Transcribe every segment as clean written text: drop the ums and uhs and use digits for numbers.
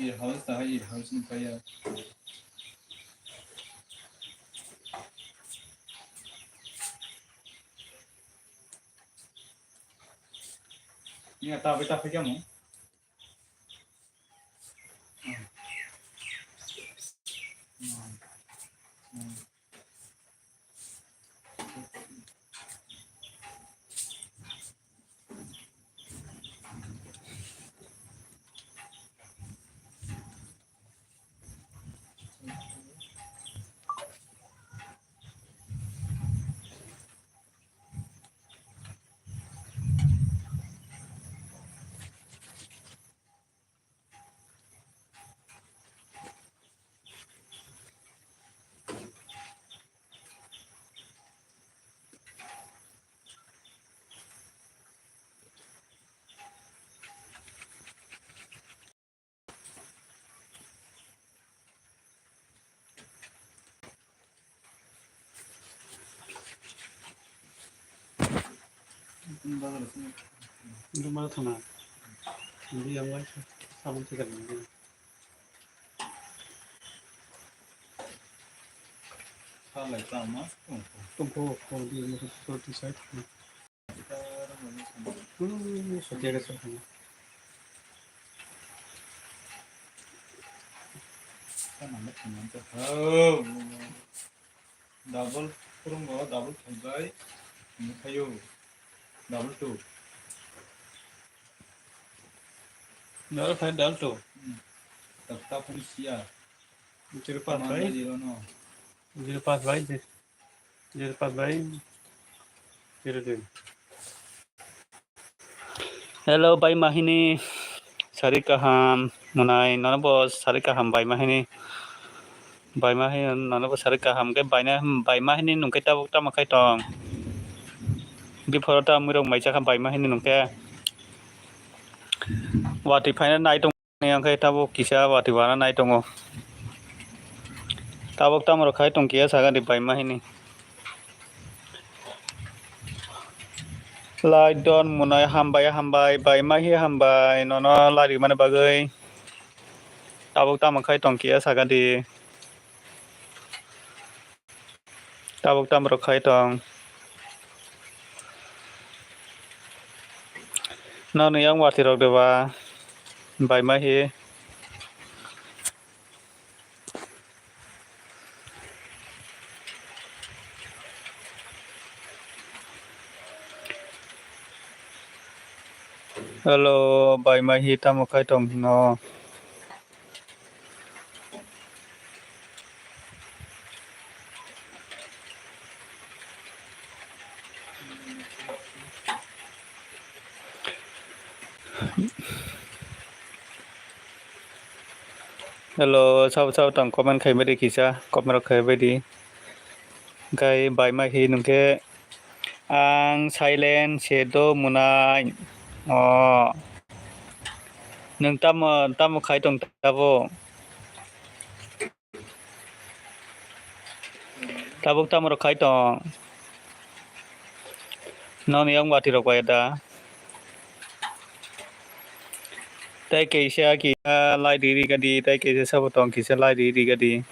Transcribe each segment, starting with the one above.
ihr Haus da ihr Haus nicht bei ihr ini ta phải cái món Itu malah tanah. Jadi yang lain sabun tiga ini. sao lại tạo mát Tumpu di seperti saya. Setiap kesempatan. cái nào mất thành cho thơm double kurung bawa double thay kayu double two Dah phải dah tu. tetap polisia Jadi pas baik. di rono Jadi pas baik je. Jadi pas baik. Jadi tu. Hello, Bay Mahini. Sari kaham, munai nana bos sari kaham Bay Mahini. Bay Mahini nana bos sari kaham ke Bay Mahini nungke tabuk makai tong. Di porota mirong mai cakap Bay Mahini nungke. Wati paina nai tong yang kai tabuk kisah wati wana nai tongo. Tabuk tamaro kai tong kia saga di Bay Mahini. Lai don munai hambai Bay Mahi hambai nono lari mana bagai. Tabuk makai tong kia saga di. Tabuk tamaro kai tong. Nó này ông wati rok dewa Bay Mahi. Hello, Bay Mahi tamu kai tong no. Hello, sao tong comment khai mai di kisah, comment khai mai di. Kai Bay Mahi nungke ang silent shadow munai. Oh. Nung tamu khai tong tabo. Tabuk tamu khai tong. Nó này ông wati rok bay da. Tai kisah lai diri kadi, tai kisah sabo tong kisah lai diri kadi.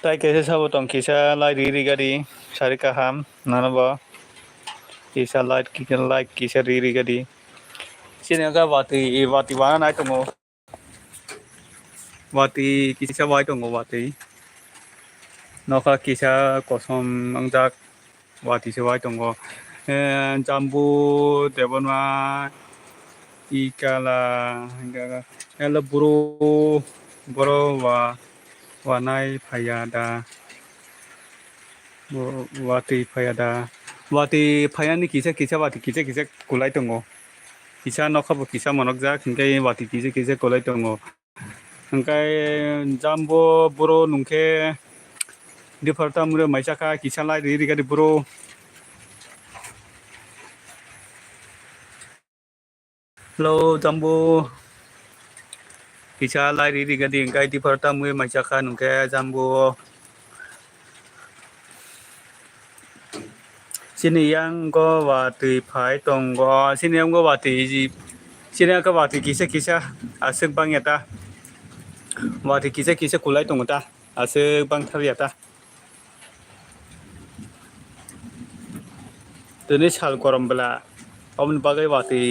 Tai kisah sabo tong kisah lai diri kadi. Sari kaham nana ba. Kisah kisah diri kadi. Sini agak wati mana nai tongo. Wati kisah wai tongo wati. Noka kisah kosong angjak wati se wai tongo. Jambu debonwa ikala ela buru wanai payada. Wati payani kisah wati kisah kulai tongo. Kisah nokabu kisah monokjak hingkai wati kisah kulai tongo. Hingkai jambu buru nungke di porta mure maisaka kisah lai diri kadi buru. Hello jambu. Kisa lai ri ga di gai di porta mu mai cha kha nungke jambu sini yang go wa ti phai tong go sini yang go wa ti ji sini ka wa ti kisa asuk bang ya ta wa ti kisa kulai tong ta asuk bang thar ya ta tuni sal korom bela om bagai wa ti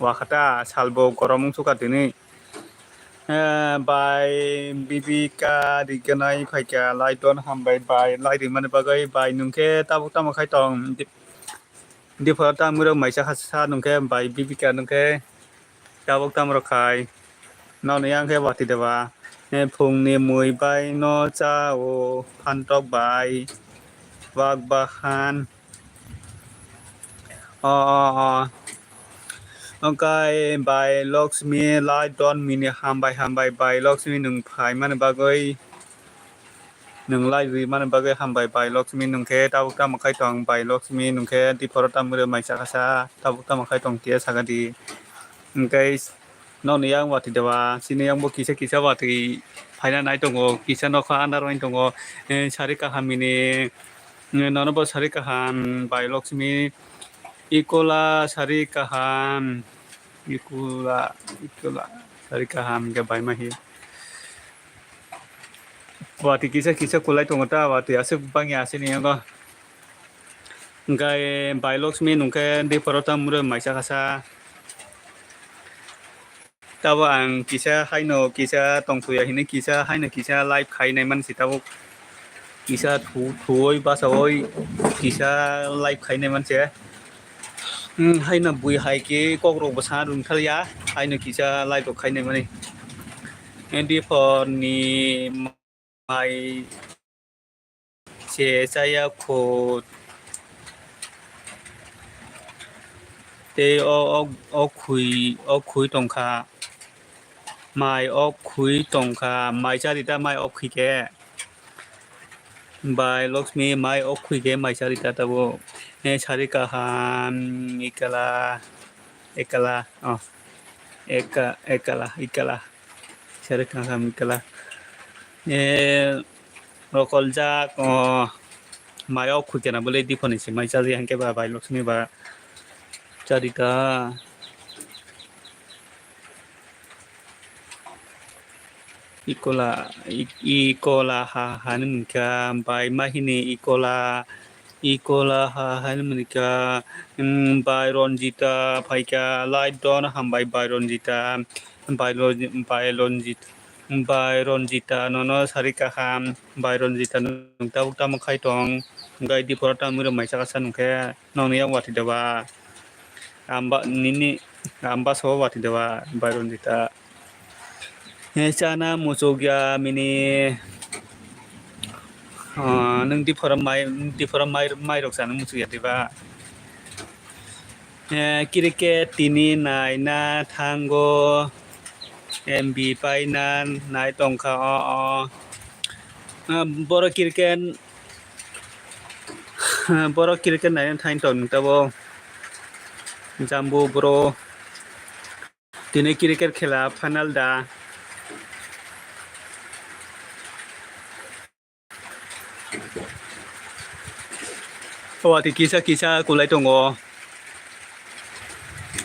wa khata sal bo korom suka tuni by bibika diganai phaika lai don hambai by lai ri man bagai by nungke tabuk tam khai tong di phata muro maisa khasa nungke by bibika nungke tabuk tam ro khai naw ne yang ke wati dewa phung ni mui by no cha o phan tok by wak bahan Angkai by Lakshmi lai don mini hambai by Lakshmi nung phai man bagai nung lai ri man bagai hambai by Lakshmi nung ke tabuk tam khai tong by Lakshmi nung ke di phata muro maisa khasa tabuk tam khai tong tia sagadi angkai naw ne yang wati dewa sini yang bo kisa wati phaina nai tongo kisa no kha andar wain tongo sari kahamini nono bo sari kaham by Lakshmi ikola sari kaham ikola sari kaham ke by mahi wati kisa kulai tongo ta wati asuk bang ya sini yang go ngai by Lakshmi nungke di porota muro maisa khasa tabo ang kisa haino kisa tongtuya hini kisa haino kisa live khainai man si tabo kisa thuoi basoi kisa live khainai man se haino bui hai ke kokro basa rung thalya haino kisa live khainai mani endi for ni mai se saya ko te o khui tongkha mai ok khui tongkha mai charita mai ok khui ke by Lakshmi mai ok khui ke mai charita tabo sarika ham ekala sarika ham ekala rokol jak mai ok khui ke na bole diponi se mai chari hanke ba by Lakshmi ba charita ikola ha hanumka by mahini ikola ha hanumka by Ronjita phaika light don hambai by Ronjita by Ronjita nono sarika ham by Ronjita nungta ukta makhai tong gai di porata muro maisa kasa nungke nong ne yang wati dewa amba so wati dewa by Ronjita chana musogya mini nung di forum mai rok sana musogya diba cricket tini nai na thango MB painan nai tongkha boro cricket nai thain tong tabo jambu bro tini cricket khela final da wati kisa kulai tongo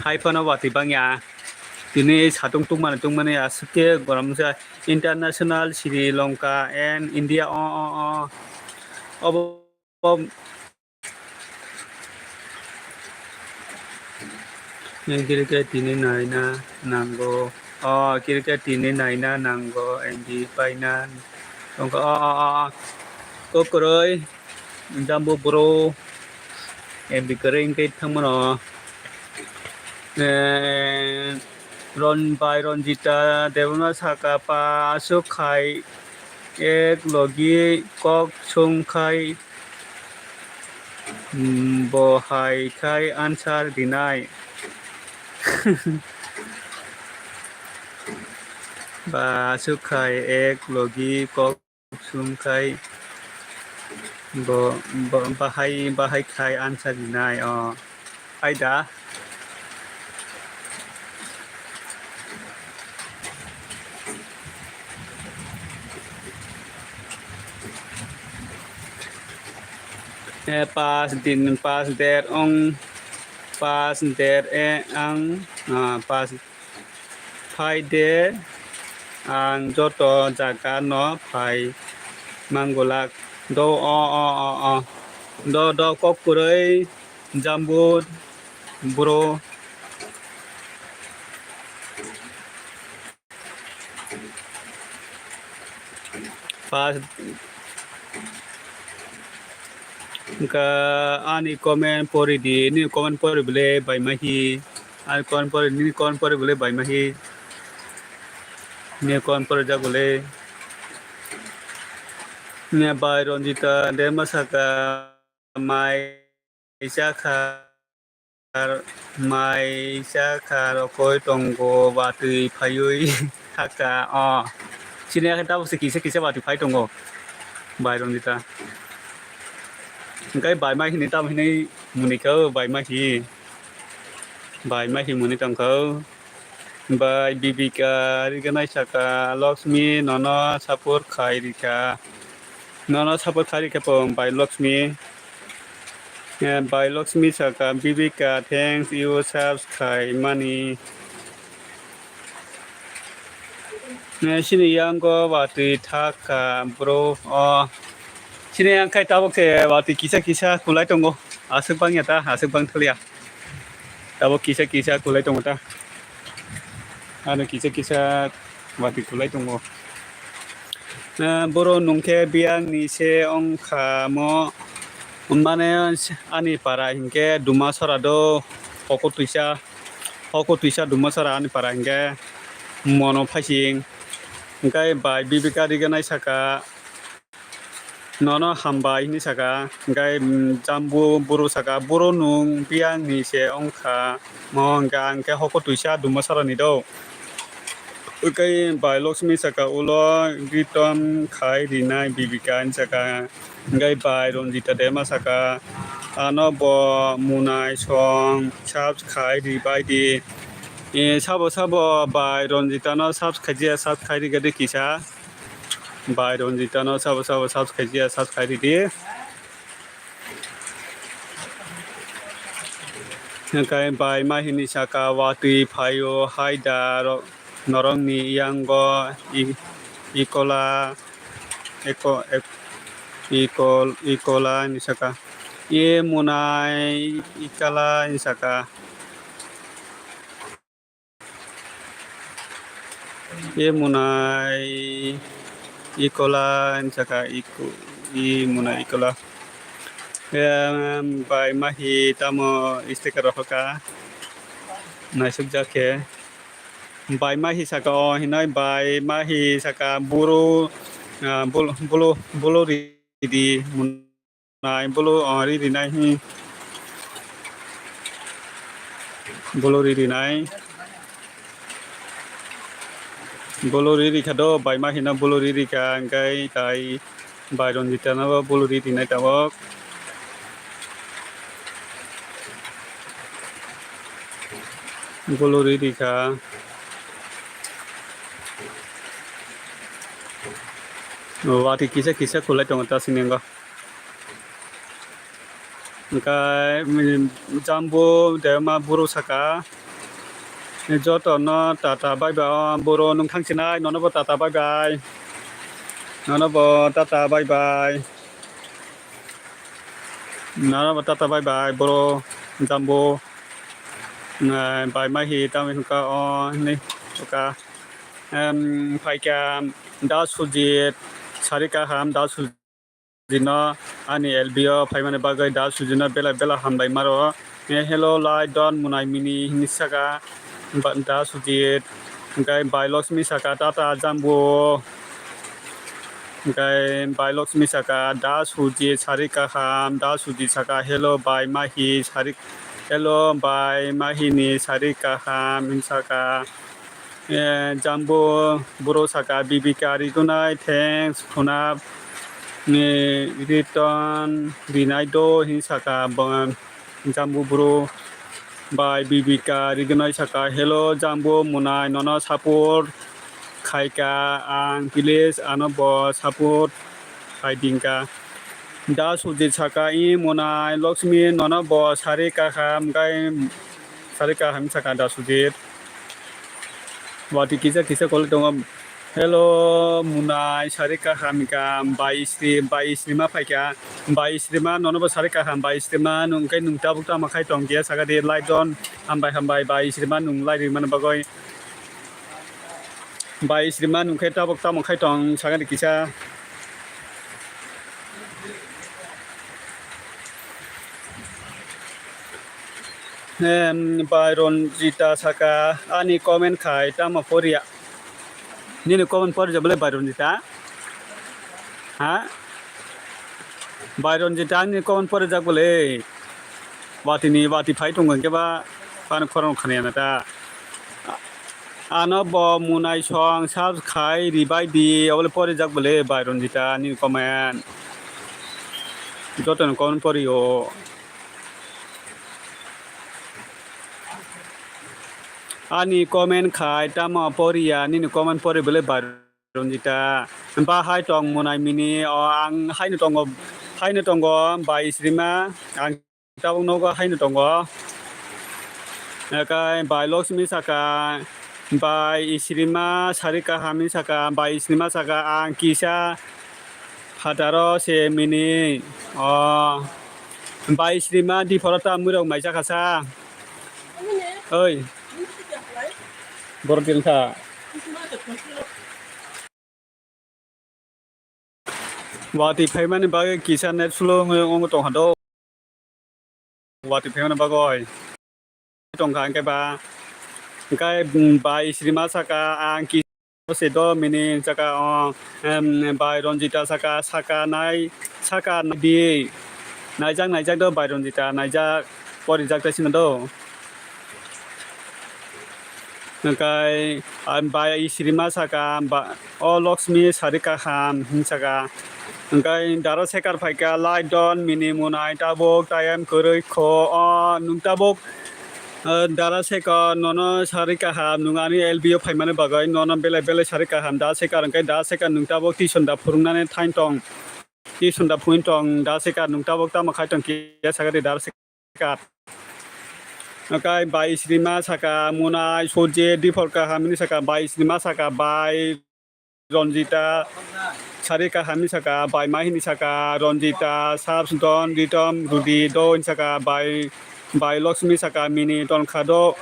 hai phana wati bangya tini satung tungmane aske goramsa international Sri Lanka and India cricket tini naina nango cricket tini naina nango MB painan tongka kokoroi jambu bro MB kering ke thamano Ronjita devna saka pa sukhai ek logi kok sungkhai bohai khai answer dinai ba sukhai ek logi kok sungkhai bahai khai answer dinai aida pas der ong pas der ang pas phai de ang joto jaga no phai manggolak do o do kok kurei jambut bro pas ka ani comment pori di ni comment pori bole bai mahi ani comment pori ni comment pori bole bai mahi ni comment pori ja bole ni bai ronjita de masaka mai isaka mai isaka koi tonggo batui phayui thaka sini akan tahu sekisa batui phai tonggo bai ronjita cái bài mai này tao này muni khâu bài mai hi muni tang khâu bài bibika đi cái này saka Lakshmi nó support khai đi cả nó support khai đi cái pom bài Lakshmi bài Lakshmi saka bibika thanks you subscribe money nè xin yang có và từ thaka bro sini yang kai tabok se wati kisa kulai tongo asuk bang ya ta asuk bang thulia tabok kisa kulai tongo ta anu kisa wati kulai tongo boro nungke biang ni se ong khamo mane ani para hingke duma sorado hoko tuisa duma sora ani para hingke mono phasing ngai bai bibika diganai saka nono hambai ni saka ngai jambu buru saka buru nung biang ni se ongkha monga angke hoko tuisa dumasara ni do ukai bai Lakshmi saka ulo ritom khai rinai bibika saka ngai bai ronjita dema saka ano bo munai song chap khai ri bai di sabo bai ronjita no sab khai ri gade kisa bai ronjita no sabo subscribe di kai bai mahini saka wati phayo haida norong ni yango ikola ni saka ye munai ikala ni saka ye munai ikola saka muna ikola bai mahi tamo sticker roka naisuk jake bai mahi saka hinai bai mahi saka buru bulu di munai bulu ri di nai bulu ri nai bolori kado bai mahina bolori ka ngai tai bai ronjita na bolori nai tawok bolori ka wati kisa kulai tong ta sinenga ngai jambu dema buru saka joto no tata bye bye boro nung thang sinai nono bo tata bye bye nono bo tata bye bye boro jambo bai mahi tami ka ni ka phai ka da sujit sarika ham da sujino ani elbio phai mane bagai da sujino bela ham bai maro hello lai don munai mini nisaka da sujit ngai bai Lakshmi saka tata jambu ngai bai Lakshmi saka da sujit sarika ham da sujit saka hello bai mahi sarik hello bai mahi ni sarika ham saka jambu buru saka bibika ritunai thanks khuna ni return rinai do hin saka jambu buru bai bibika rigunai saka hello jambu munai nono support khaika ang village ano bo support khai dingka da sujit saka I munai Lakshmi nono bo sari kaham gai sari kaham saka da sujit wati kisa kol dong hello munai sari kaham kam bai istri ma phaika bai istri ma nono bo sari kaham bai istri ma nungkai nungta bukta makai tong dia saka de light on hambai bai istri ma nung light man bagoi bai istri ma nungkai ta bukta makai tong saka de kisa Byron Jita Saka ani comment khai tama poria ni ni comment por jabale Byron Jita ha Byron Jita ni comment por jabale wati phai tong ke ba pan khorong khane na ta ana bo munai song sab khai ribai di awle por jabale Byron Jita ni comment joton comment porio ani comment khai tama poria ni comment pore bele Byron Jita ba hai tong munai mini ang hai no tong bai srima ang tabong no ga hai no tong kai bai Lakshmi saka bai srima sarika hami saka bai srima saka ang kisa hataro se mini bai srima di phorata murong mai jakasa oi Bordir ka wati payment ba kisa net flow ngong tong hado wati payment ba goi tong kan ke ba kai bai srima saka ang ki se do mini saka bai Ronjita saka nai saka di naijak do bai Ronjita naijak pori jak ta sin do kai bai srima saka o Lakshmi sarika ham saka kai daro sekar phaika light don mini munai tabok tayam koroi kho nung tabok dara seka nono sarika ham nungani LBO phaimane bagai nono bele sarika ham da sekar kai da seka nung tabok ti sonda phurungnane thain tong ti sonda phuin tong da seka nung tabok ta makhai tong ki saka de dar seka kai bai srima saka munai soje difolka hamini saka bai srima saka bai Ronjita sarika hami saka bai mahini saka Ronjita sabsdon ritom rudi don saka bai Lakshmi saka mini ton khado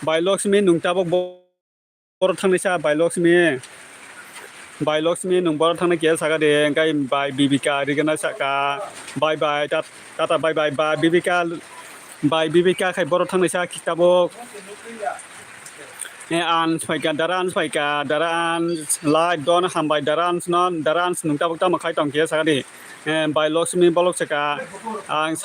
bai Lakshmi nungtabok bor thangni sa bai Lakshmi nung bor thangna ke saka de kai bai Bibika rigana saka bai tata bai Bibika khai bor thangni sa kitabok an swaika daran light don hambai daran nung tabok ta makhai tong ke saka de bai Lakshmi bolok saka ang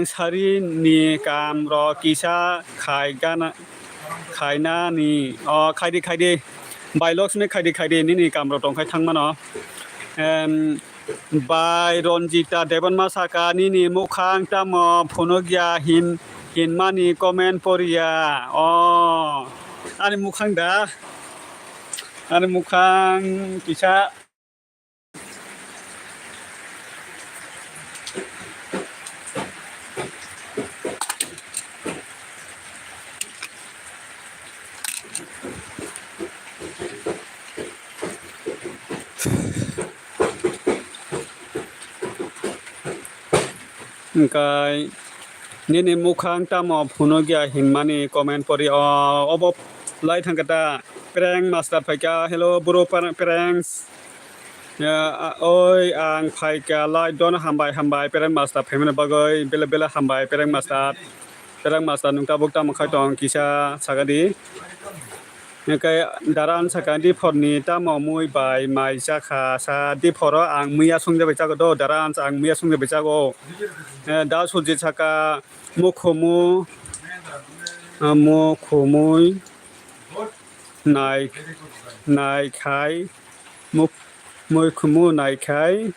sari ni kam ro kisa khai na ni khai de bai Lakshmi khai de ni kam ro tong khai thang ma no bai Ronjita Devon Masaka ni mukhang ta mo phonogya hin mani comment poria ani mukhang kisa kai ni mukhang ta mo phunogya himani comment pori obo lai thangata prang master phaika hello bro pranks oi ang phaika lai don hambai prang master phaimana bagoi bela hambai prang master nungta bokta makhai tong kisa sagadi kai daran sakandi phorni ta mo mui bai mai jakha sa di phoro ang muya sungja bechago do daran ang muya sungja bechago da sujit saka mukhomu nai khai mukhomu nai khai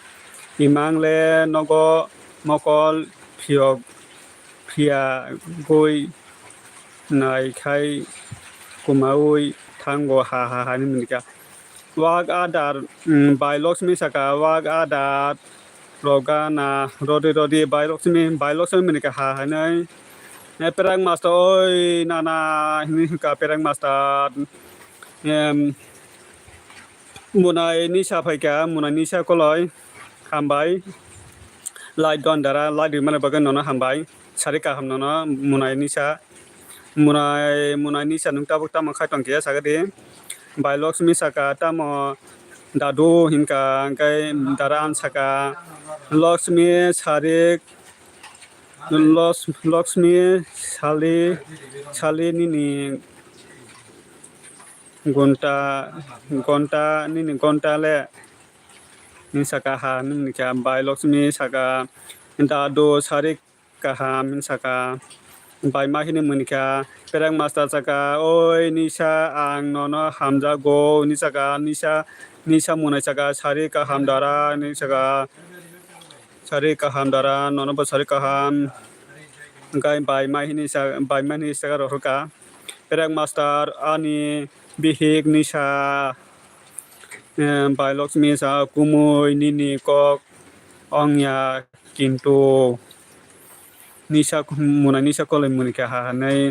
imangle nogo mokol phia goi nai khai kumaui thango ha ni minika wak adar by Lakshmi saka wak adar rogana rodi by Lakshmi menika ha hanai perang master oi nana ini ka perang master munai nisa phaika munai nisa koloi hambai light don dara light mana bagan nona hambai sarika ham nona munai nisa nung tabuk tamang khai tong kia sagade by Lakshmi saka tamo dadu hinka kai daran saka Lakshmi sarik Lakshmi sali nini gonta nini gonta le ni saka ha nini kya by Lakshmi saka dadu sarik kaham saka by mahini munika perang master saka oi nisa ang nono hamja go nisa munai saka sari kaham dara ni saka sari kaham dara nono ba sari kaham gai by mahini saka rohka perang master ani bihik nisa by Lakshmi sa kumui nini kok ongya kintu nisa munai nisa kolai munika ha nei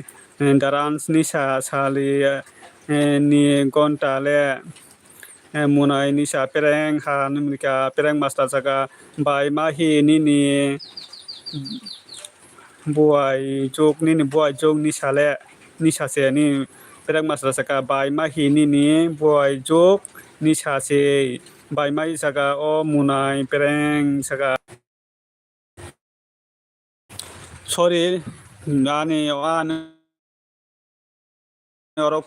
daran nisa sali ni gonta le munai nisa perang ha munika perang master saka by mahi nini buai jok nisa le nisa se ni perang master saka by mahi nini buai jok nisa se by mahi saka o munai perang saka sorry ani an oro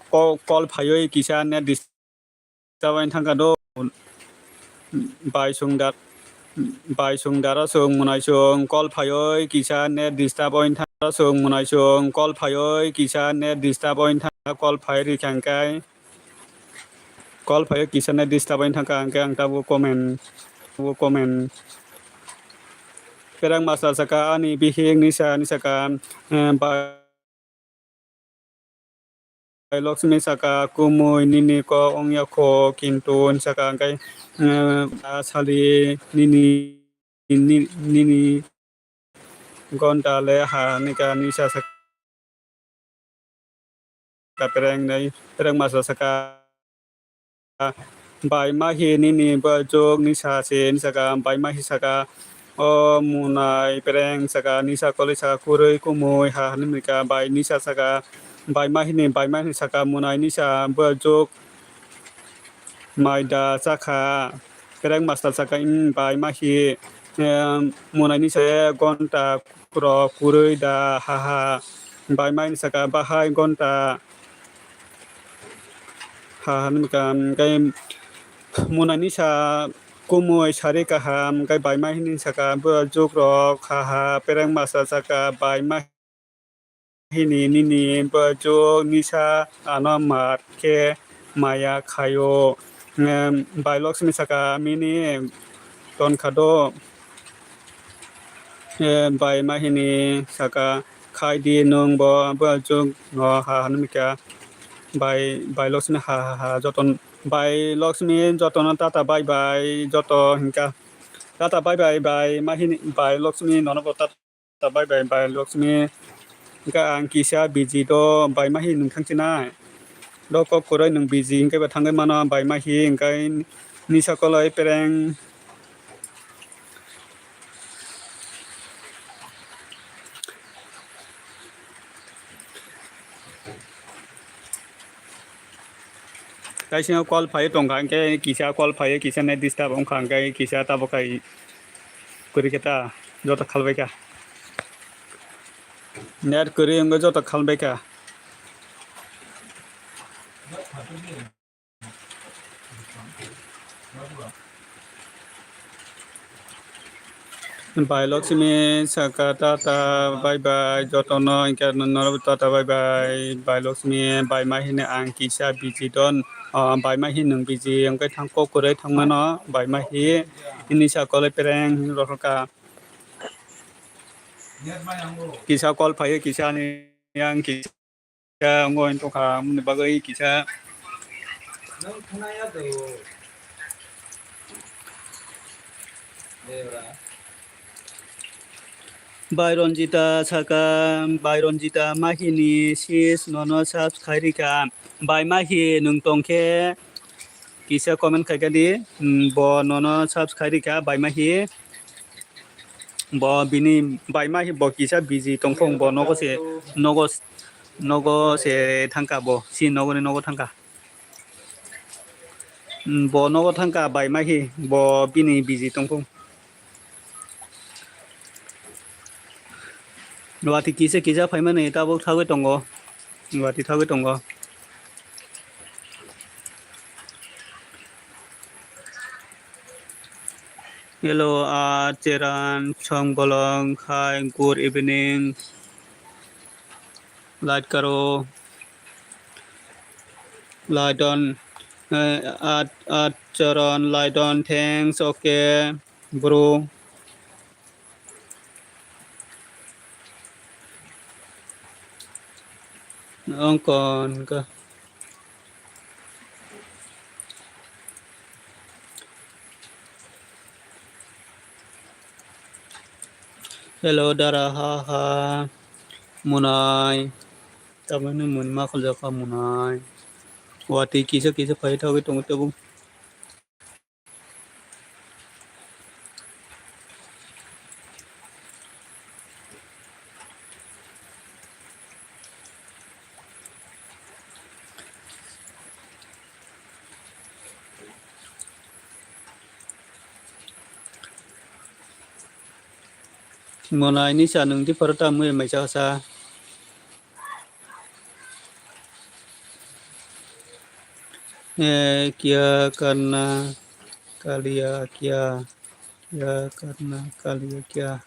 call phayoi kisa ne distabain thangka do by sungdara sung munai sung call phayoi kisa ne distabain thangka sung munai sung call phayoi kisa ne distabain thangka call phayri khangkai call phayoi kisa ne distabain thangka ang tabu comment perang master saka ani bihing nisa ka by Lakshmi saka kumui nini ko ongya ko kintu saka kai sali nini gonta le ha nika nisa saka perang master saka by mahi nini bajok nisa se saka by mahi saka o munai perang saka nisa koli saka kurui kumui ha nimika by nisa saka by mahi saka munai nisa bajok maida saka perang master saka by mahi munai nisa gonta pro kurui da ha by mahi saka bahai gonta ha nimika kai munai nisa kumui sari kaham kai by mahi saka bajok rok ha perang master saka by mahi nini bajok nisa anamat ke maya khayo by Lakshmi saka mini ton khado by mahini saka khai di nung bo bajok no ha hanmika by Lakshmi ha joton by Lakshmi joton tata bye joto hinka tata bye mahini by Lakshmi nono tata bye by Lakshmi ka ang kisa busy do by mahi nung khangchina do ko koroi nung busy kai ba thangai mano by mahi kai nisa koloi perang kai singa call phai tong khang ke kisa call phai kisa ne disturb ong khang kai kisa ta bokai kuri keta jota khalbai ka net kuri ang jota khalbai ka by Lakshmi saka tata bye jotono ingka noro tata by Lakshmi by mahine ang kisa busy don by mahi nung busy ang kai thangko kurai thangmano by mahi inisa kole perang roka kisa call phai kisa ni yang kisa ngoin to kha mun bagai kisa नों खोनाया तो देवरा Bayronjita saka Bayronjita mahini sis nono subscribe by mahi nung tongke kisa comment kagadi bo nono subscribe by mahi bo bini by mahi bo kisa busy tongfong bo nogo se thangka bo si nogo ni nogo thangka bo nogo thangka by mahi bo bini busy tongfong Wati kisa paiman ni tabo thagwe tongo wati thagwe tongo Hello, Cheran, Chongbolong, hi, good evening. Like karo, like on, Cheran, like on, thanks, okay, bro. Ongkon ka. Hello, Dara, ha, Munai. Taman mun ma khol ka Munai. Wati kisa pai thagwe tongo tabung. Munai ni sa nung di parata mu mai sa sa. Kia karena kalia kia ya karena kalia kia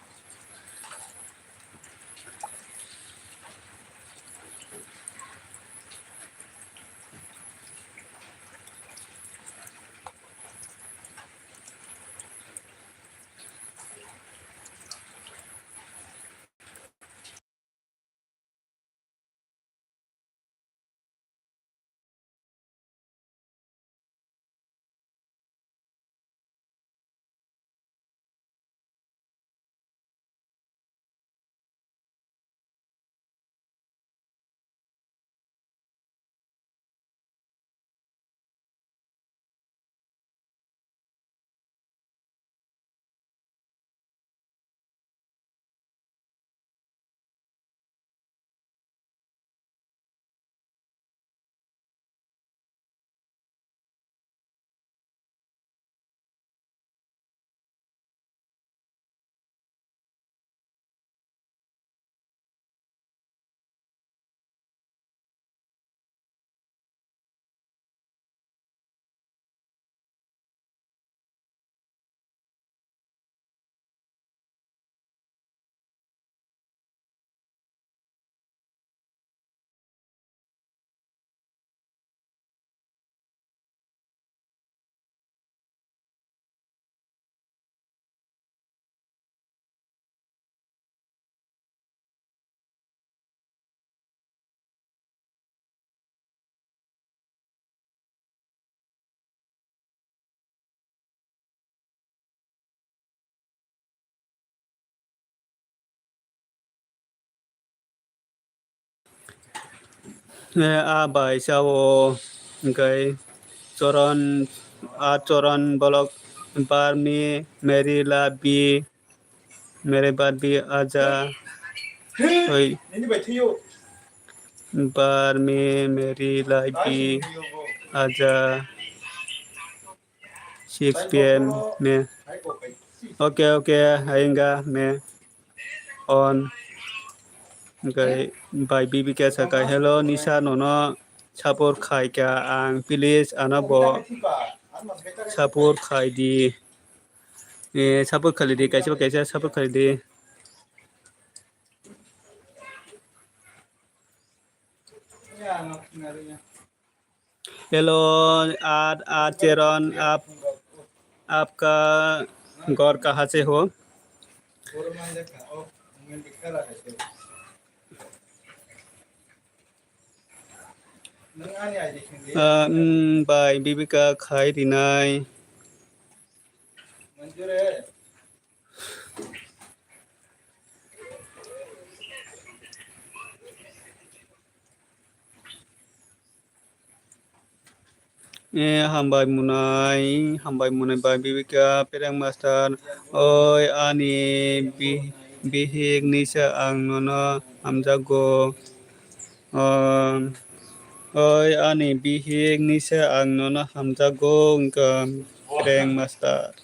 Abai sao okay choron bolok bar में मेरी लाबी मेरे बाद भी आजा ओए नहीं बैठियो बार में मेरी लाबी आजा 6 p.m. में ओके आएगा मैं on okay by BB कैसा का hello निशा नोनो support खाई क्या आंग please आना बो support खाई दी support खाली दी कैसे support खाली दी हेलो आज चेरन आपका घर कहाँ से हो नों आंनि आइडि सोंदे बाय बिबिका खाय दिनाय मोनजोरे हामबाय मुनाय बाय बिबिका पेरें मास्टार ओइ आनि बिहिक निसा आं ननो हामजागो ओइ आनि बिहिक निसा आं ननो हामजागो पेरें मास्टार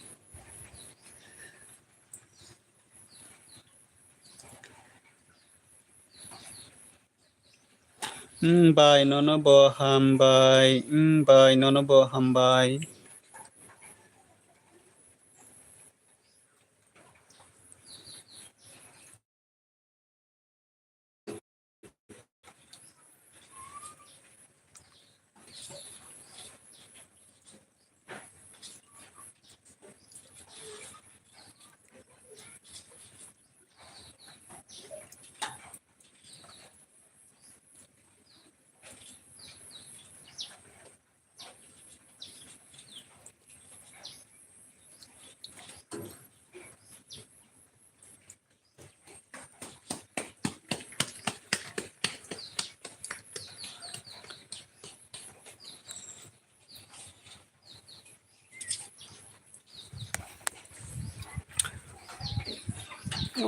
बाय ननो बो हामबाय बाय ननो बो हामबाय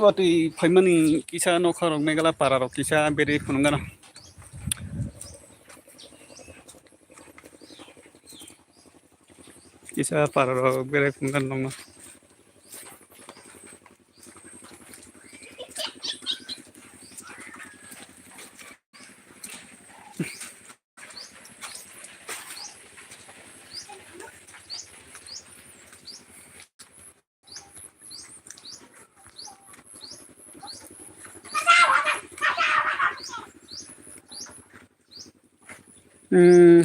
Wati faimani kisa no kharok megala pararo kisa beri funungana kisa pararo beri funungana nongna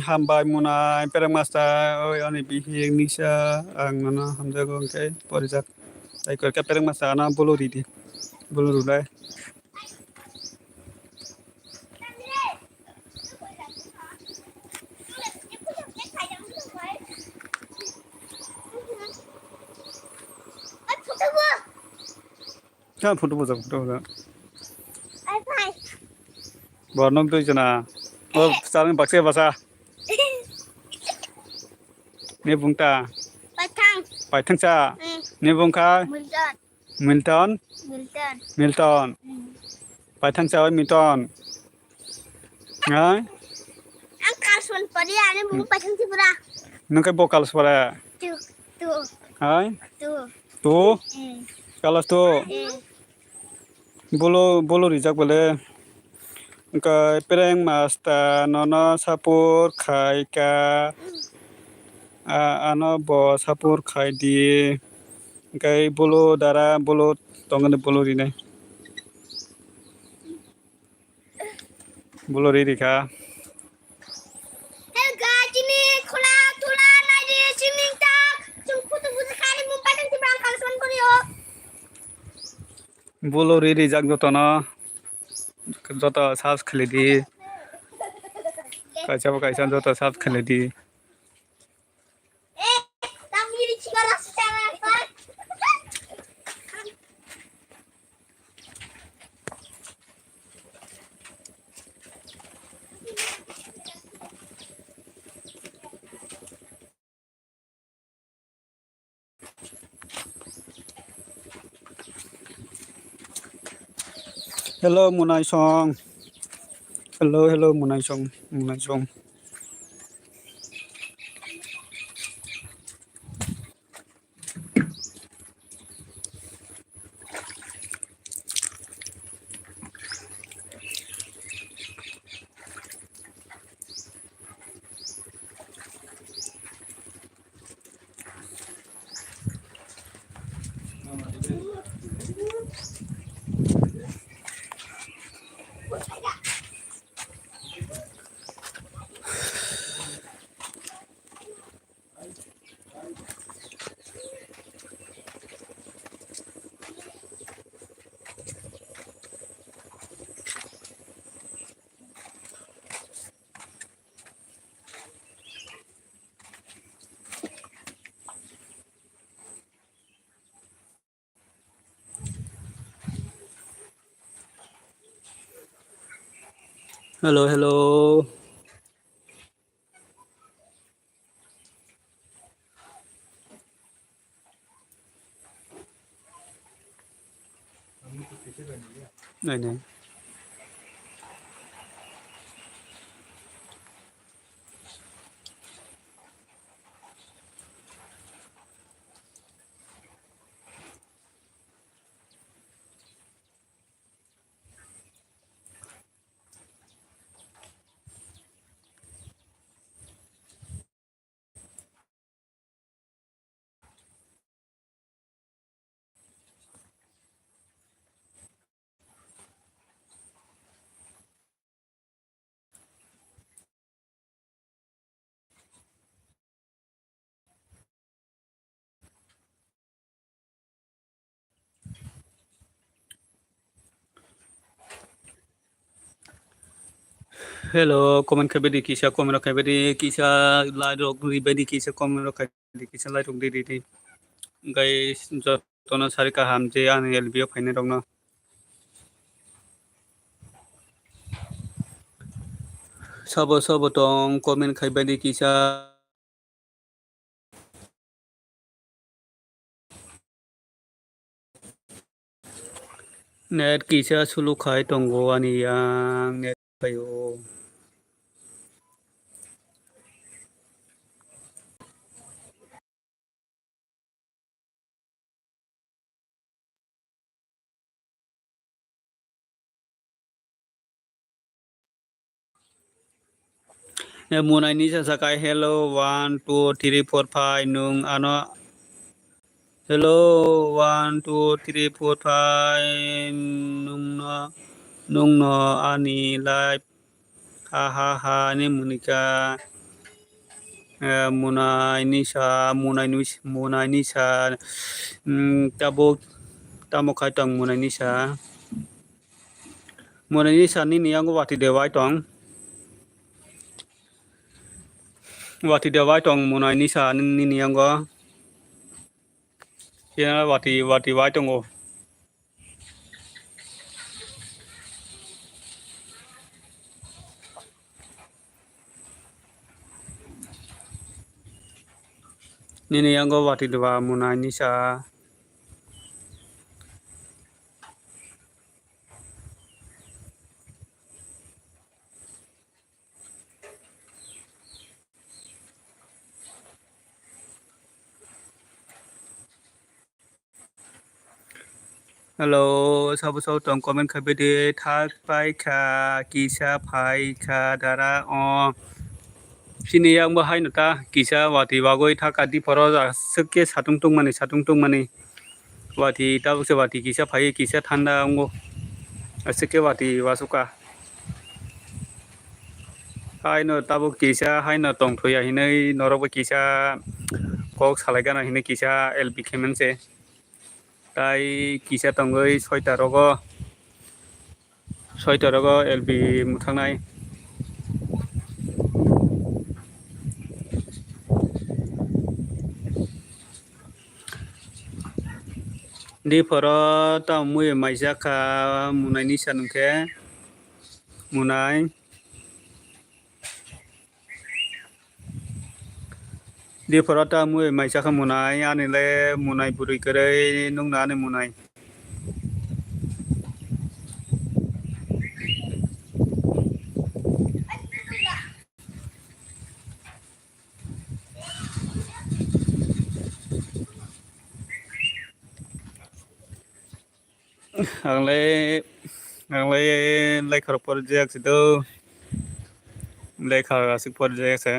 हामबाय मुनाय पेरें मास्टार ओइ आनि बिहिक निसा आं ननो हामजागो ओंके परिजात ताइकर के पेरें मास्टार आना बोलोरी di बोलोरुलाय क्या फोटो बोजा Bornok doi jana oh saling bakse basa ni bungta paithang cha ni bungka Milton paithang cha Milton ngai ang kalson pa di ani mo paithang ti pura nung kai bokal sore tu hai tu tu kalas tu bolo rijak bole Kai pereng masta nono sapur khai ka ano bo sapur khai di kai bolo dara bolo tongane bolo rine bolo ri ka e gajini khula tula nai di swimming ta chung putu putu kali mo paithang ti pura kalson ko yo bolo ri jak jotono joto sas khali di kaisa joto sas khali di e tami ri chigara sara pa Hello Munai Song hello Munai Song Hello, hello. Này này. Hello, comment khai bedi kisa comment khai bedi kisa live rok ri bedi kisa comment khai bedi kisa live rok di. Guys, jotona sari kaham je an LBO phaine rok no. Sabo tong comment khai bedi kisa net kisa sulu khai tongo ani yang net payo. Munai ni sakai hello 1 2 3 4 5 nung ano hello 1 2 3 4 5 nung no ani live ha ni munika munai nisa tamo khai tong munai nisa ni ni ang wati dewai tong munai nisa ni ni ang go ya wati wai tong go ni ang go wati dewa munai nisa Hello, sabo tong comment khai bedi thak pai kha kisa phai kha dara o sini yang bahai nata kisa wati wagoi thak adi poro seke satung tung mani wati tabu se wati kisa phai kisa thanda ngo seke wati wasuka hai no tabu kisa hai no tong thoya hinai norok kisa kok salaiga hinai kisa LB kemen se tai kisa tongoi 6ta rogo LB muthangnai di poro ta mui maijaka munai ni sanungke munai di poro ta mui maijaka munai anile munai burui kerei nungna ne munai ang le khar project do le khar asik project se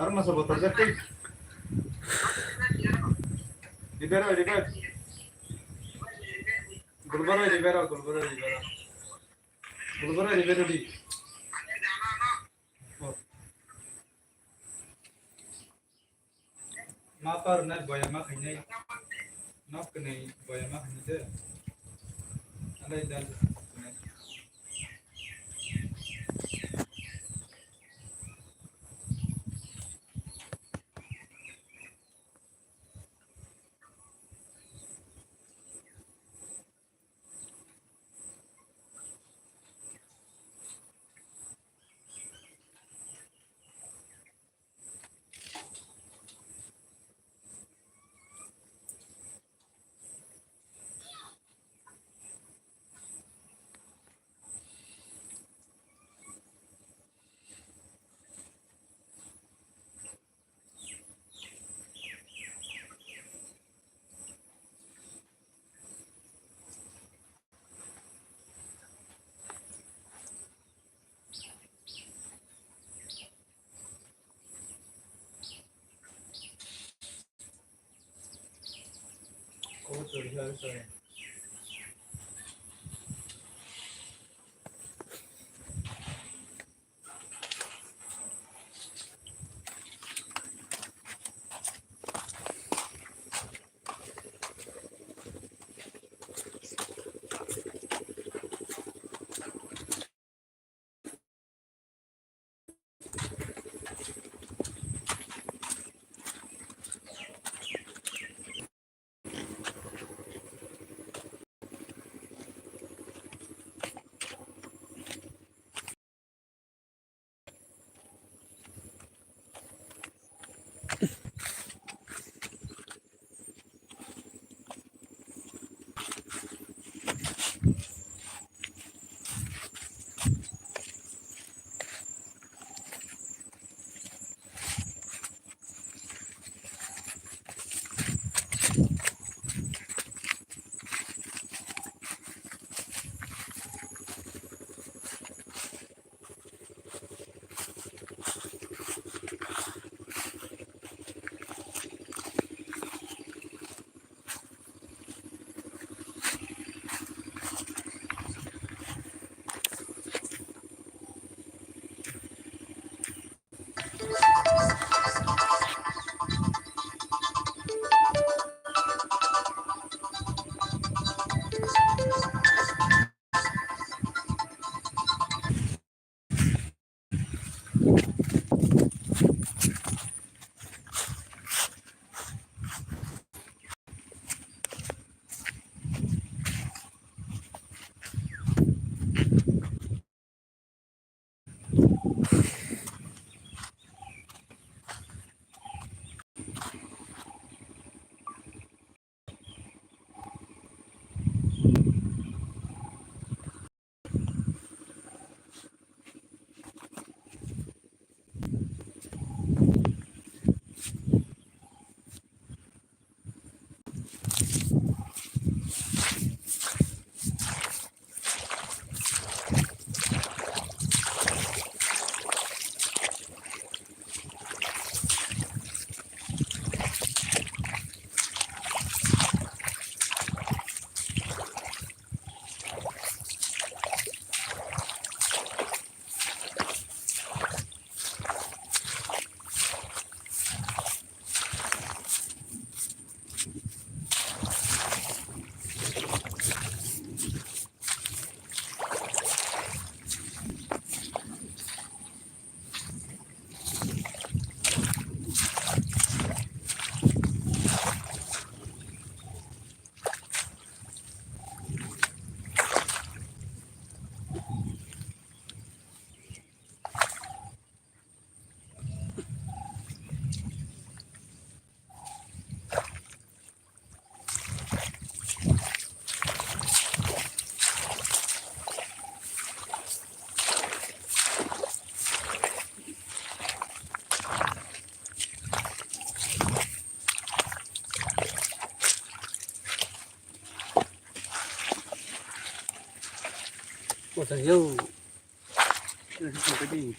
Armasa botol jatuh. Libera. Gulbara libera di. Mapar na boyama khinai. Nok kene boyama khinai. Ada dan oh sorry. Ủa thằng yêu cái gì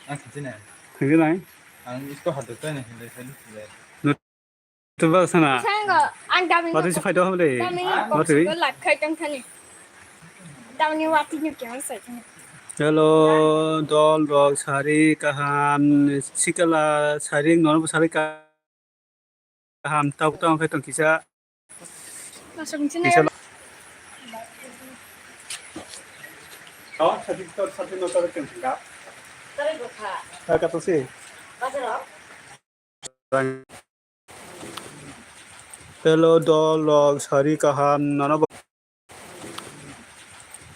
आं खिन्थिनो थैगोन आं आं इसको हादरता नहीं हिंदे से लुचुबाय तुबा साना Sangga, anda माथो minta फायदा हमदे kami माथो box ko lakai tang thani. Dami wati ni kya sai thani. Hello दल रक सारि गाहाम सिकाला सारि नरब सारि गाहाम ताव ताव फेतन किसा Masuk sini किसा ya. Oh, satu nota kencang. Tari bukha. Kata sih. Bazar. Hello dog sari kaham nana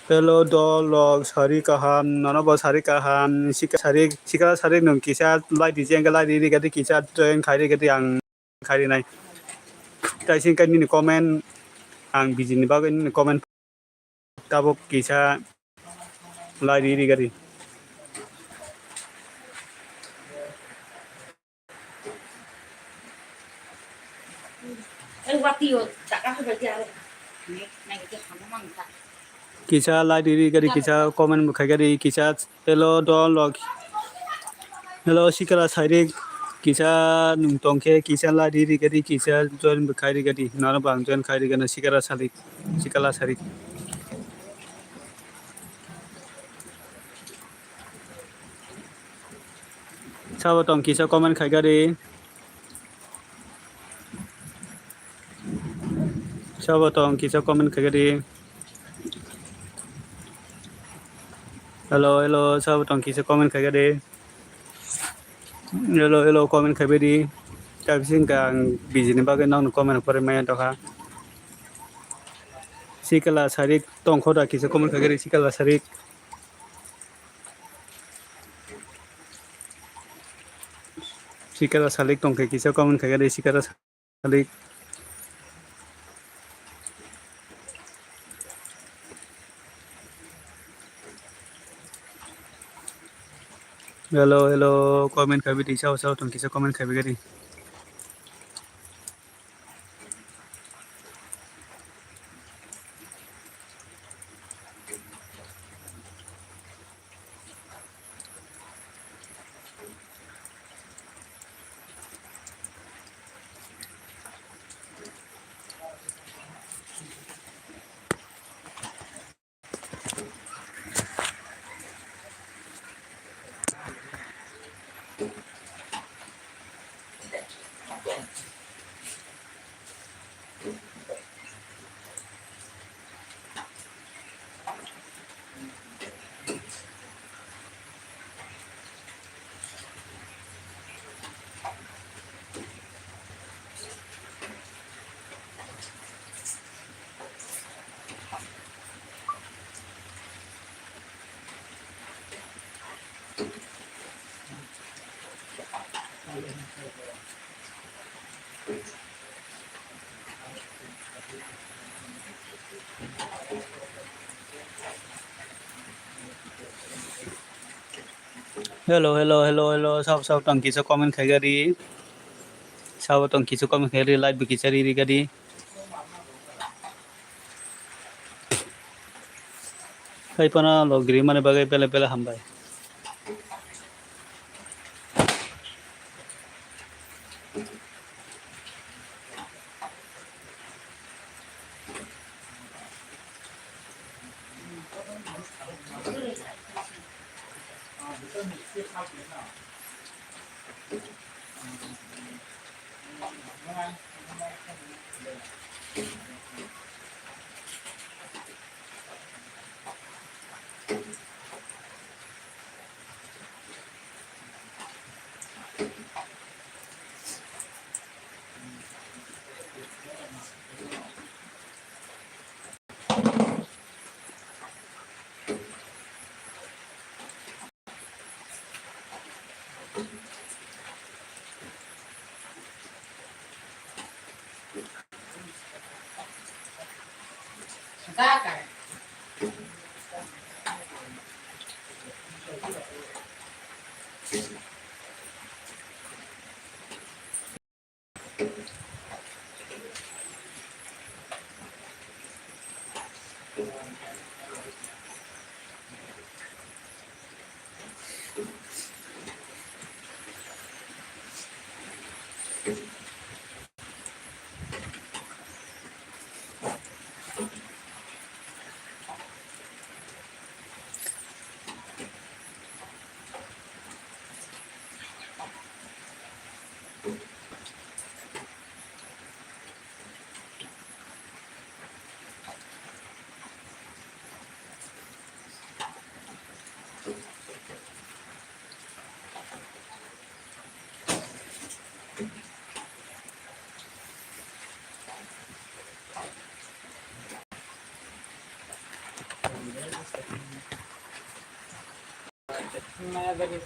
Hello dog sari kaham nana sari kaham sika sari nung kisa lai di jeng lai di gadi kisa join khairi gadi ang khairi nai. Tai sing kan ni komen ang bijini bagai ni komen tabok kisa lai di gadi. Wati yo, tak aku kerja. Nih kita kamu mangsa. Kisa lai di gadi kisa komen khai gadi kisa hello dog hello sikala sari kisa nung tongke kisa la diri gadi kisa join khairi gadi nana bang join khairi gana sikala sari sawo tong kisa comment khai gadi sawo tong kisa comment khai gadi hello sawo tong kisa comment khai gadi hello comment khai bedi kabising kang bijini bagai nang comment pore mayan toka sikala sari tong khoda kisa comment khai gadi sikala sari sikala salik tong ke kisa comment khai gadi sikala salik hello comment khai bedi sawo tong kisa comment khai gadi hello sawo tong kisa comment khai gadi sawo tong kisa comment khai gadi live kisa ri gadi kai pana logri mane bagai pele hambai Kakak. Naya dari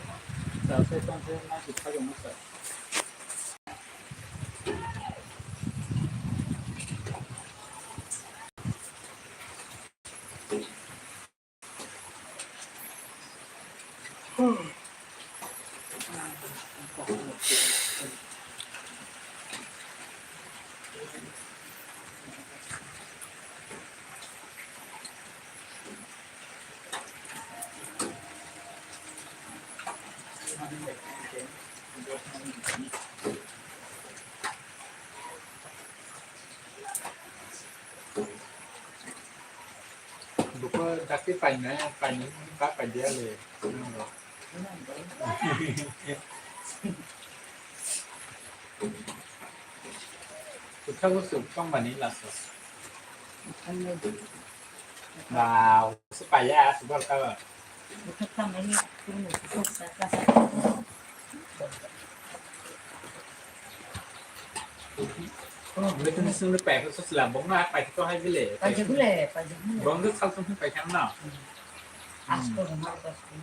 saya sampai nanti pagi masa. Buku tapi panjang apa dia le. Kita usuk trong bản ini lah. Wow, supaya sebab kau. Người ta xưng nó bẻ cái là bóng ra phải cho hai cái lệ bóng nước sau không phải khám nào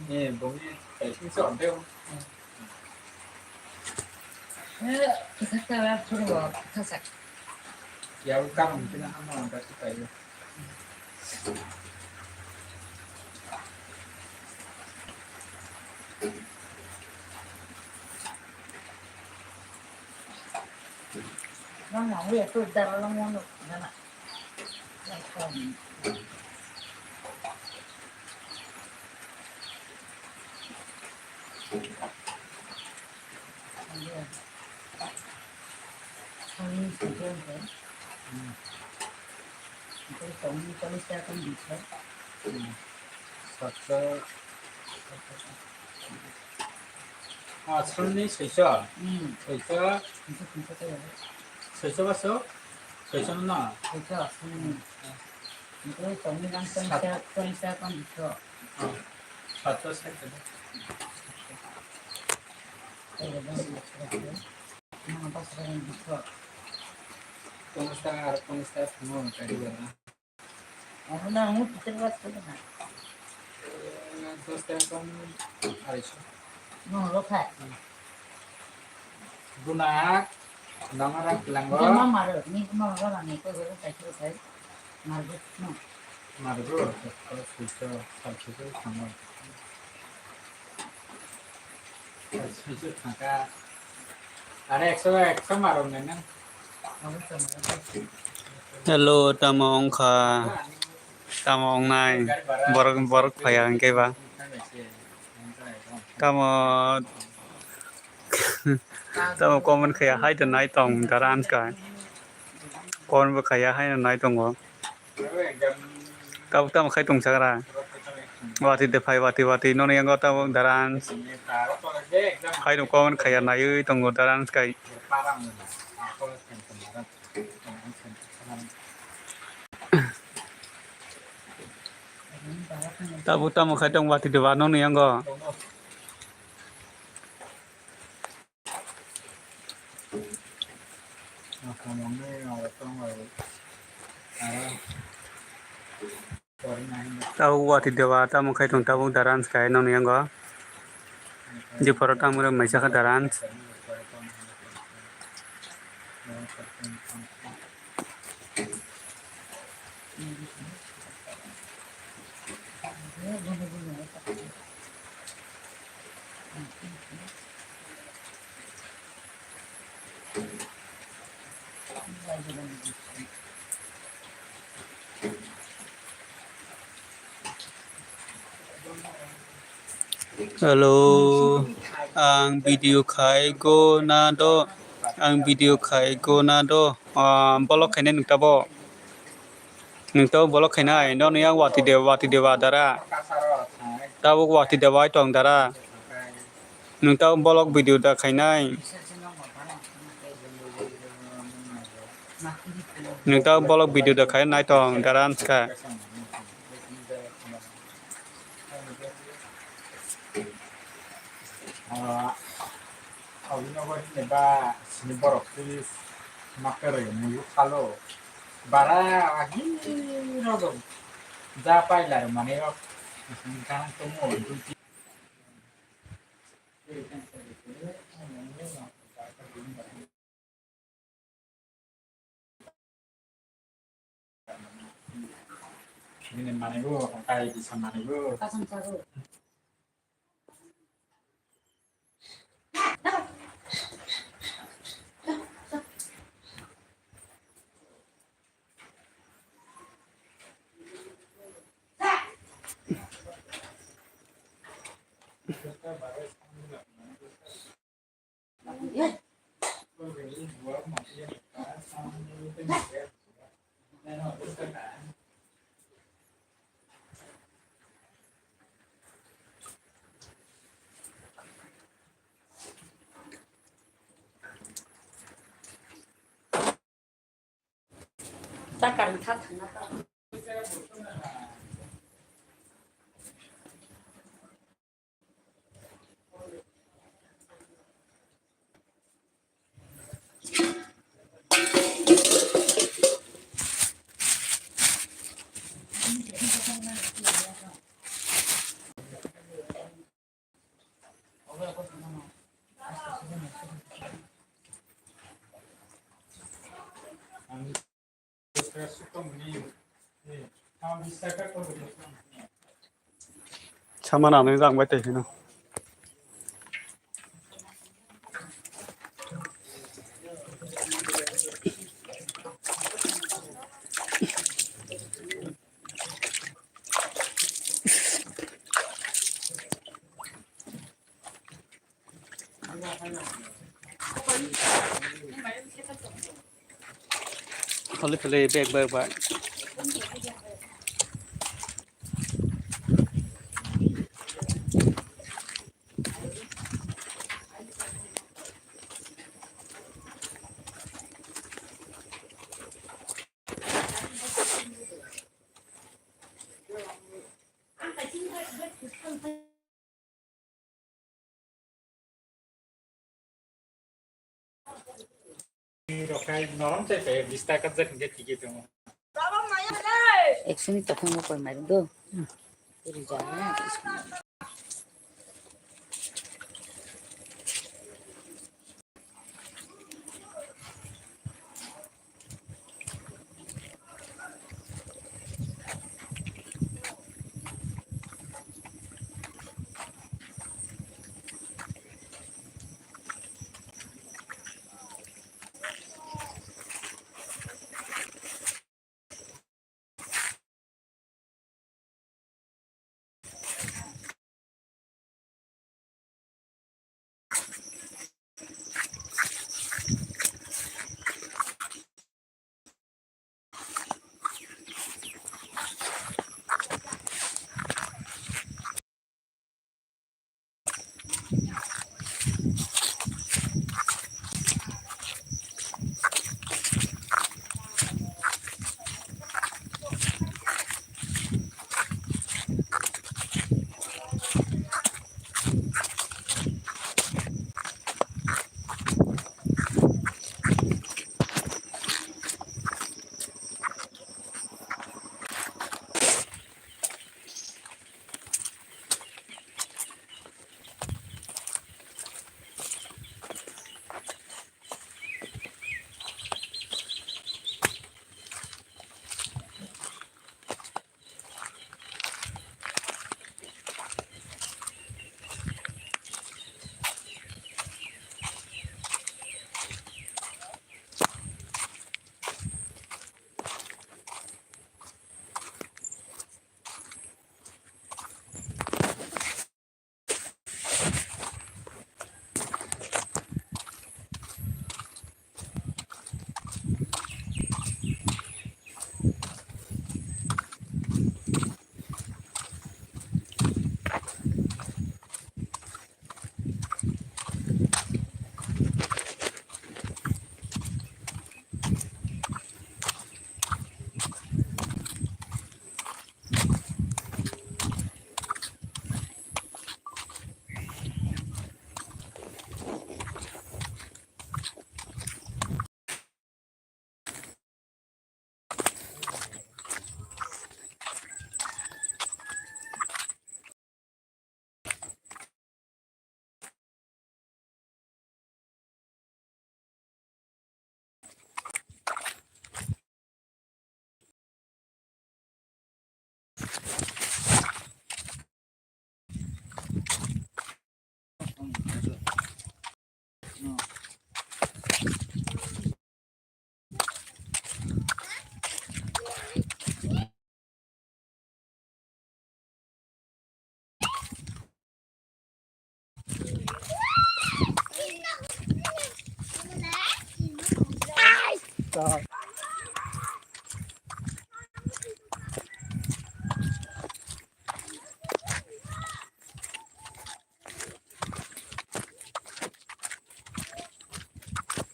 nè bóng như phải sinh sọn theo giáo căng cái nào mà ta sẽ phải nó ngóng liệt tôi giờ nó ngon được đó là còn không sự thương thế tôi sống cho đi xe không bị thế 손이 세셔 세셔 세셔 봤어? 세셔는 나 그래서 tôi sống đi đang cân xe không bị sợ 사서 살때 đây là đang bị sợ mà bắt đầu bị sợ Kumusta semua tadi ya. nó đang hút cái vật cái này Terus telepon Aisyah. nó lúc khác Guna nama orang bilang dia gua mama rồi nhưng mà nó là này tôi có phải chưa thấy mà biết nó Margo kalau sudah satu sama. Sudah maka ada ekso marong neng. nó biết rồi mà hello tamong kha tamong nai borok phayang ke ba tamo tamo comment khaya hai ta nai tong daran ka kon ba khaya hai na nai tong go tamo khai tong sagara wati de phai wati no ne go tamo daran hai no comment khaya nai tong go daran kai tamo khai tong wati de wa no ne go tao wati de wa tamo khai tong tamo daran kai no ne go je poro tamo mai sa daran hello ang video khai go na do ang video khai go na do bolok khai ne nung tabo nung to bolok khai nai no ne yang wati de wa dara tabo wati de wa tong dara nung to bolok video da khai nai nung to bolok video da khai nai tong daran ska Awalnya gua nyoba sini borok tuh maker ya mulu kalau bara lagi nodong जा पाइला माने नोंथां दङ ini mana bu kayak bisa mana bu Pasang taruh. Ya. Takkan kat kenapa? 참아나는 장발 때시나 Holly play back. Rồi cái nó sẽ phải vista cắt rất cái gitu Action itu kan mau permain tuh. Jadi jangan.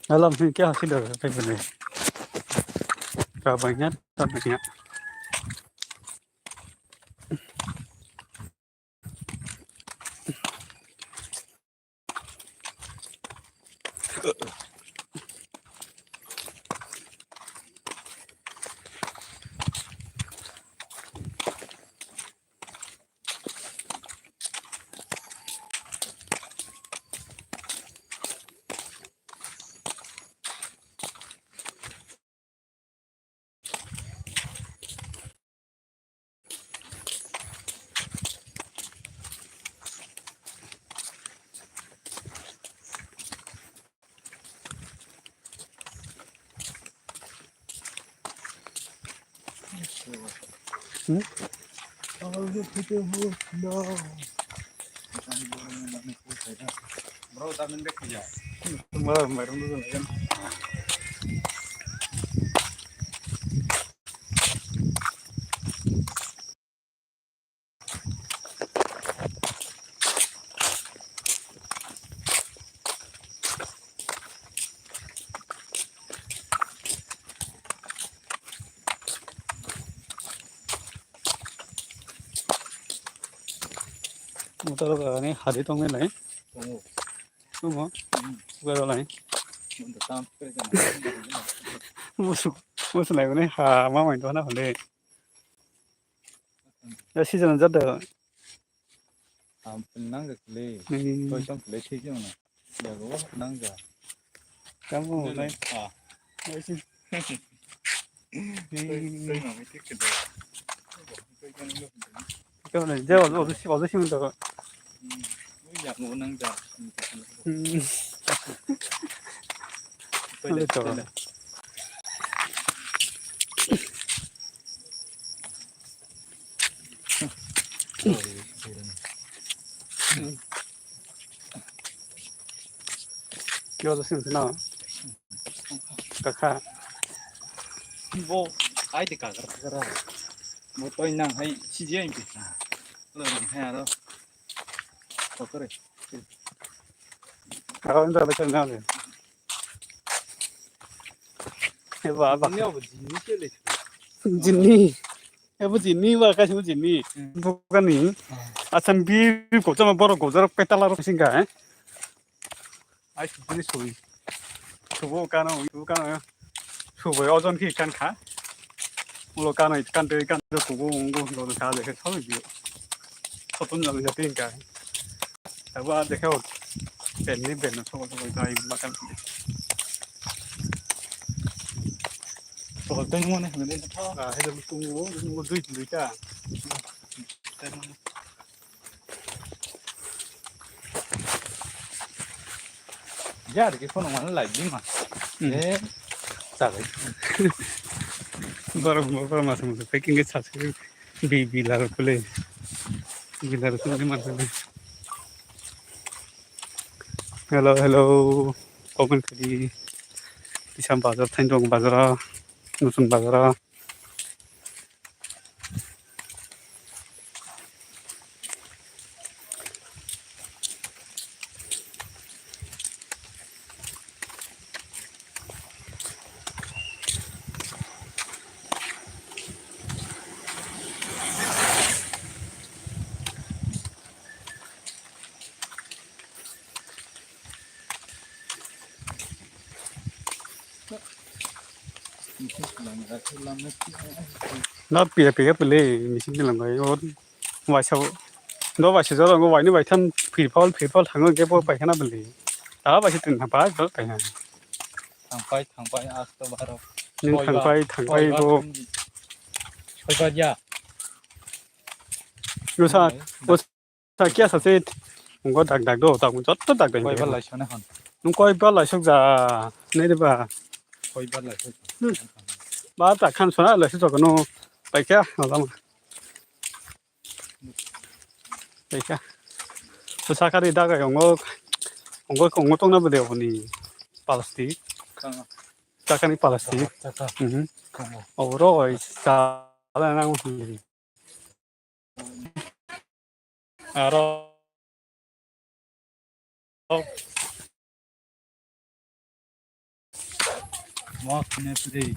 Alam ni kya sih dah apa ini? Banyak tak banyak. Bro, tamin bek ya. Malam malam dulu kan. Motor ini hari tong ini, Tunggu. semua, berapa lagi? Untuk sampai ke musuh musuh lagi ni, ha, mama itu mana boleh? Ya season jadi, penang ke kle. Kau cang kle sih je mana? Ya gua penang je. kamu ni, Ah. ya sih, Kau nak mesti kle. Kau cang lu. kamu ni, jauh, waktu sih untuk, Ya gua nang je. Boleh coba. Kau tu sih mana? Kakak, Bo, ai thì cả cái ra. Một tôi năng hay chi gì anh bị. Lời bằng hè đó. Có cái này. kau ni dah macam mana ni? Hebat, Neo một gì nữa chứ lịch. Jinni, apa Jinni wah kasih Jinni, bukan ni. Asam bir kau cuma baru kau jarak petalar singga, ai sini sui, subuh kan ya, subuh ojon ki ikan kah, mulut kan ikan tu kubu lalu kah deh, sama juga, satu jalan jadi ikan, tapi ada kau, ben semua itu makan. Rồi tôi mua này, mình lên cho. Hay là tunggu duit kah? Ya, thì cái con nó lại đi mà. Thế, sao vậy? Baru masuk packing ke satu bilar boleh tu mana hello komen di Sam bazar Tanjung bazar Nusun bazar nó bịa beli mesin làm cái vài sau nó vài sau đó vài như vài thân phì phao thằng cái bộ phải cái nào beli đó vài tiền hàng bát đó phải hàng thằng bay Astor Barok. nhưng thằng phai vô Thôi ba ya. 요사 kia sa se không có đặc đặc đồ tao cũng rất đặc đặc quay bắt lại cho nó hòn nó coi bắt lại xong ra này đi bà quay bắt lại thôi bà ta khăn xuống lại xong rồi nó phải kia lắm phải kia 그 사카리다가 영어 동남아 되어 보니 팔스틱 사카리 팔스틱 잠깐 어로 사라랑 알아 뭐 그네 프리